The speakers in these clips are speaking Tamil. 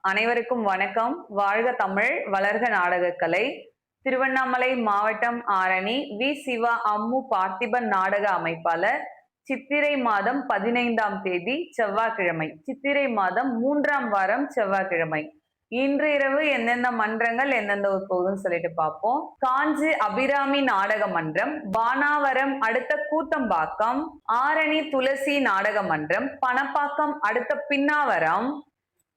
அனைவருக்கும் வணக்கம். வாழ்க தமிழ், வளர்க நாடகக்கலை. திருவண்ணாமலை மாவட்டம் ஆரணி வி. சிவா அம்மு பார்த்திபன் நாடக அமைப்பாளர். சித்திரை மாதம் 15ஆம் தேதி செவ்வாய்க்கிழமை. சித்திரை மாதம் 3ஆம் வாரம் செவ்வாய்க்கிழமை. இன்று இரவு எந்தெந்த மன்றங்கள் எந்தெந்த போகுதுன்னு சொல்லிட்டு பார்ப்போம். காஞ்சி அபிராமி நாடக மன்றம், பானாவரம் அடுத்த கூத்தம்பாக்கம், ஆரணி துளசி நாடக மன்றம், பணப்பாக்கம் அடுத்த பின்னாவரம்,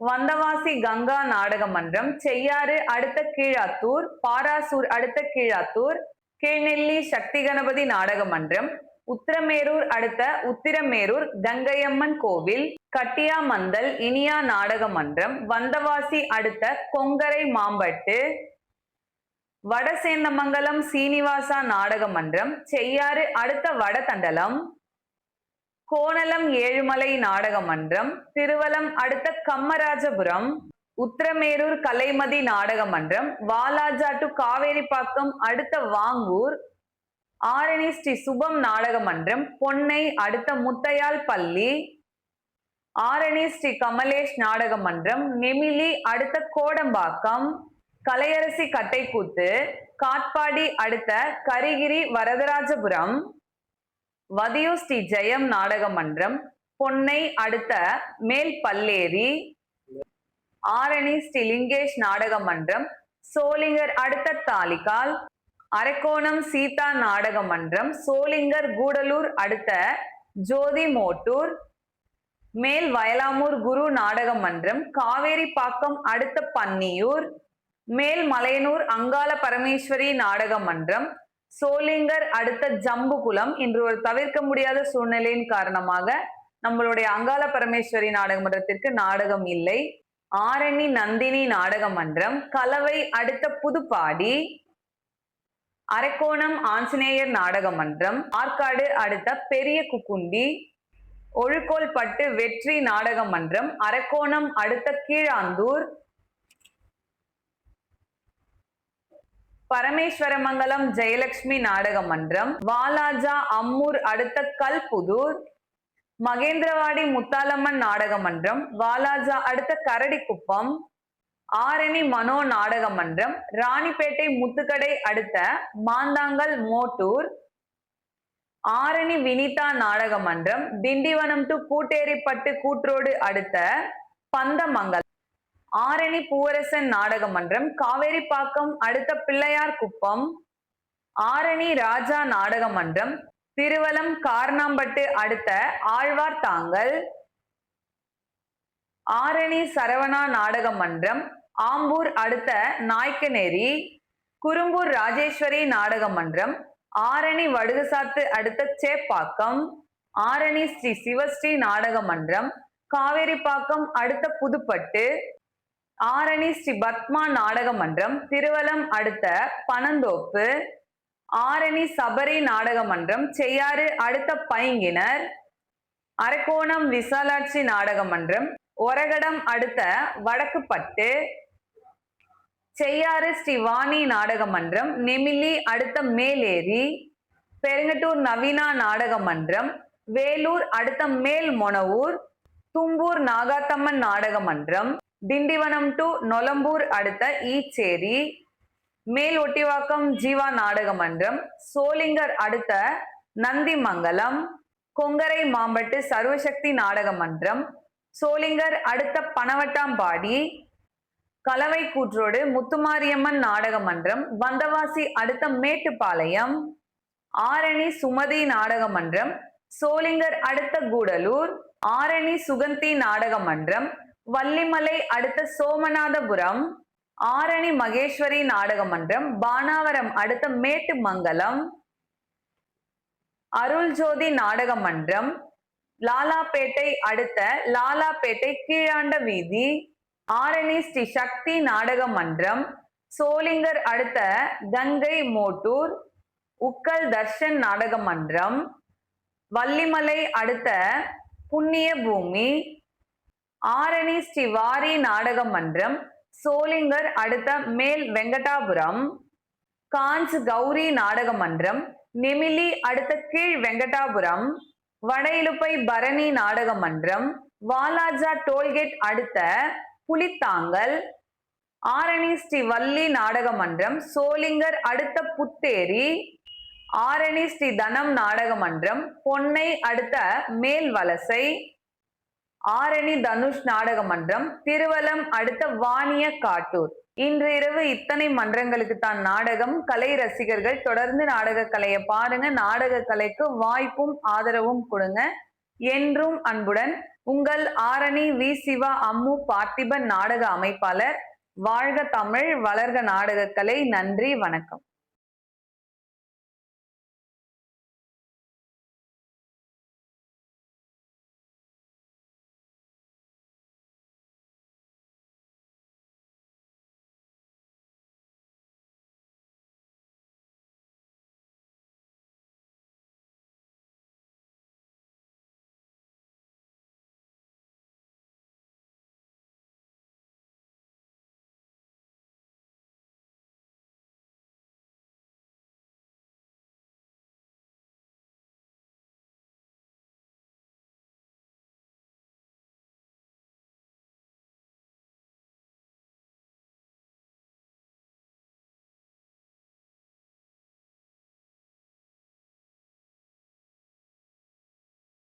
வந்தவாசி கங்கா நாடக மன்றம், செய்யாறு அடுத்த கீழாத்தூர், பாராசூர் அடுத்த கீழாத்தூர், கீழ்நெல்லி சக்தி கணபதி நாடக மன்றம், உத்திரமேரூர் அடுத்த உத்திரமேரூர் கங்கையம்மன் கோவில், கட்டியாமந்தல் இனியா நாடக மன்றம், வந்தவாசி அடுத்த கொங்கரை மாம்பட்டு, வடசேந்தமங்கலம் சீனிவாசா நாடக மன்றம், செய்யாறு அடுத்த வடதண்டலம், கோணலம் ஏழுமலை நாடக மன்றம், திருவலம் அடுத்த கம்மராஜபுரம், உத்திரமேரூர் கலைமதி நாடக மன்றம், வாலாஜா டு காவேரிப்பாக்கம் அடுத்த வாங்கூர், ஆரணி ஸ்ரீ சுபம் நாடக மன்றம், பொன்னை அடுத்த முத்தையால் பள்ளி, ஆரணி ஸ்ரீ கமலேஷ் நாடக மன்றம், நெமிலி அடுத்த கோடம்பாக்கம், கலையரசி கட்டைக்கூத்து, காட்பாடி அடுத்த கரிகிரி வரதராஜபுரம், வதியூர் ஸ்ரீ ஜெயம் நாடக மன்றம், பொன்னை அடுத்த மேல் பல்லேரி, ஆரணி ஸ்ரீ லிங்கேஷ் நாடக மன்றம், சோளிங்கர் அடுத்த தாலிகால், அரக்கோணம் சீதா நாடக மன்றம், சோளிங்கர் கூடலூர் அடுத்த ஜோதி மோட்டூர், மேல் வயலாமூர் குரு நாடக மன்றம், காவேரி பாக்கம் அடுத்த பன்னியூர், மேல் மலையனூர் அங்காள பரமேஸ்வரி நாடக மன்றம், சோளிங்கர் அடுத்த ஜம்புகுளம். இன்று ஒரு தவிர்க்க முடியாத சூழ்நிலையின் காரணமாக நம்மளுடைய அங்காள பரமேஸ்வரி நாடக மன்றத்திற்கு நாடகம் இல்லை. ஆரணி நந்தினி நாடக மன்றம், கலவை அடுத்த புதுப்பாடி, அரக்கோணம் ஆஞ்சநேயர் நாடக மன்றம், ஆற்காடு அடுத்த பெரிய குக்குண்டி, ஒழுக்கோல்பட்டு வெற்றி நாடக மன்றம், அரக்கோணம் அடுத்த கீழாந்தூர், பரமேஸ்வரமங்கலம் ஜெயலட்சுமி நாடக மன்றம், வாலாஜா அம்மூர் அடுத்த கல்புதூர், மகேந்திரவாடி முத்தாலம்மன் நாடக மன்றம், வாலாஜா அடுத்த கரடிக்குப்பம், ஆரணி மனோ நாடக மன்றம், ராணிப்பேட்டை முத்துக்கடை அடுத்த மாந்தாங்கல் மோட்டூர், ஆரணி வினிதா நாடக மன்றம், திண்டிவனம் டு கூட்டேரிப்பட்டு கூற்றோடு அடுத்த பந்தமங்கல், ஆரணி பூவரசன் நாடக மன்றம், காவேரிப்பாக்கம் அடுத்த பிள்ளையார் குப்பம், ஆரணி ராஜா நாடக மன்றம், திருவலம் கார்னாம்பட்டு அடுத்த ஆழ்வார் தாங்கல், ஆரணி சரவணா நாடக மன்றம், ஆம்பூர் அடுத்த நாய்க்கநேரி, குறும்பூர் ராஜேஸ்வரி நாடக மன்றம், ஆரணி வடுகுசாத்து அடுத்த சேப்பாக்கம், ஆரணி ஸ்ரீ சிவஸ்ரீ நாடக மன்றம், காவேரிப்பாக்கம் அடுத்த புதுப்பட்டு, ஆரணி ஸ்ரீ பத்மா நாடக மன்றம், திருவலம் அடுத்த பனந்தோப்பு, ஆரணி சபரி நாடக மன்றம், செய்யாறு அடுத்த பைங்கினர், அரக்கோணம் விசாலாட்சி நாடக மன்றம், ஒரகடம் அடுத்த வடக்குப்பட்டு, செய்யாறு ஸ்ரீ வாணி நாடக மன்றம், நெமிலி அடுத்த மேலேரி, பெருங்கட்டூர் நவீனா நாடக மன்றம், வேலூர் அடுத்த மேல் மொனவூர், தும்பூர் நாகாத்தம்மன் நாடக மன்றம், திண்டிவனம் டு நொலம்பூர் அடுத்த ஈச்சேரி, மேல் ஒட்டிவாக்கம் ஜீவா நாடக மன்றம், சோளிங்கர் அடுத்த நந்திமங்கலம், கொங்கரை மாம்பட்டு சர்வசக்தி நாடக மன்றம், சோளிங்கர் அடுத்த பனவட்டாம்பாடி, கலவை கூற்றோடு முத்துமாரியம்மன் நாடக மன்றம், வந்தவாசி அடுத்த மேட்டுப்பாளையம், ஆரணி சுமதி நாடக மன்றம், சோளிங்கர் அடுத்த கூடலூர், ஆரணி சுகந்தி நாடக மன்றம், வள்ளிமலை அடுத்த சோமநாதபுரம், ஆரணி மகேஸ்வரி நாடக மன்றம், பானாவரம் அடுத்த மேட்டுமங்கலம், அருள் ஜோதி நாடக மன்றம், லாலாப்பேட்டை அடுத்த லாலாப்பேட்டை கீழாண்ட வீதி, ஆரணி ஸ்ரீ சக்தி நாடக மன்றம், சோளிங்கர் அடுத்த கங்கை மோட்டூர், உக்கல் தர்ஷன் நாடக மன்றம், வள்ளிமலை அடுத்த புண்ணிய பூமி, ஆரணி ஸ்ரீ வாரி நாடக மன்றம், சோளிங்கர் அடுத்த மேல் வெங்கடாபுரம், காஞ்ச் கௌரி நாடக மன்றம், நெமிலி அடுத்த கீழ் வெங்கடாபுரம், வட இலுப்பை பரணி நாடக மன்றம், வாலாஜா டோல்கேட் அடுத்த புலித்தாங்கல், ஆரணி ஸ்ரீ வள்ளி நாடக மன்றம், சோளிங்கர் அடுத்த புத்தேரி, ஆரணி ஸ்ரீ தனம் நாடக மன்றம், பொன்னை அடுத்த மேல்வலசை, ஆரணி தனுஷ் நாடக மன்றம், திருவலம் அடுத்த வாணிய காட்டூர். இன்று இரவு இத்தனை மன்றங்களுக்கு தான் நாடகம். கலை ரசிகர்கள் தொடர்ந்து நாடக கலையை பாருங்க. நாடக கலைக்கு வாய்ப்பும் ஆதரவும் கொடுங்க. என்றும் அன்புடன் உங்கள் ஆரணி வி சிவா அம்மு பார்த்திபன் நாடக அமைப்பாளர். வாழ்க தமிழ், வளர்க நாடக கலை. நன்றி, வணக்கம்.